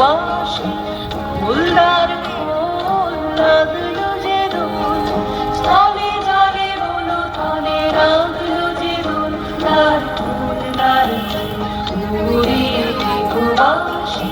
বাসি ফুলদার ফুল লাগলো যে দোল স্থলে জলে বলো তলে রাখলো যে দোল তার ঘুরে বাসি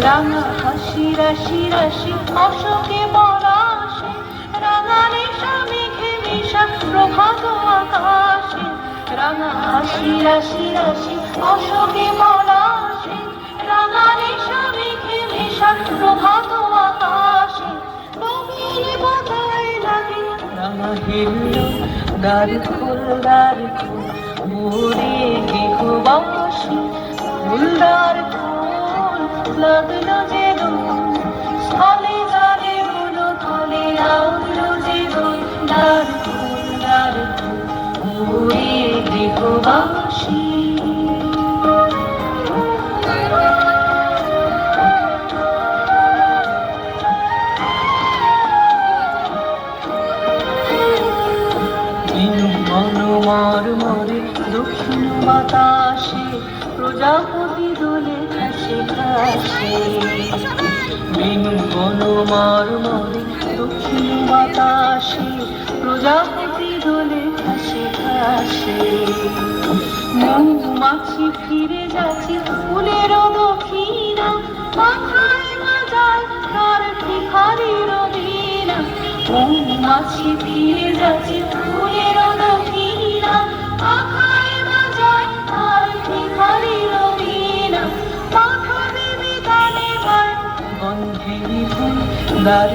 রাঙা হাসি রাশি রাশি অশোকে পলাশে রাঙা রেশা মেঘে মেশা প্রভাত আকাশে রাঙা হাসি রাশি রাশি অশোকে পলাশে রাঙা রেশা মেঘে মেশা প্রভাত আকাশে নবীন বাতায় লাগে রাঙা হেলল দ্বার খোল মোরে গৃহবাসী ফুলদার লাগলো যে দোল স্থলে জলে বলো তলে রাখলো যে দোল দ্বার ওরে গৃহবাসী মনোমর মরে দক্ষিণ বাতাসে প্রজাপতি দোলে ঘাসে ঘাসে বেনু বনমার মরে দক্ষিণ বাতাসে প্রজাপতি দোলে ঘাসে ঘাসে মৌমাছি ফিরে যাচ্ছে ফুলের দক্ষিণা মাথায় বাজায় তার ভিখারির বীণা মৌমাছি ফিরে যাচ্ছে ফুলের দক্ষিণা মাথায় বাজায় তার ভিখারির বীণা মাথা দেবে গানে গান গন্ধে ফুল দ্বার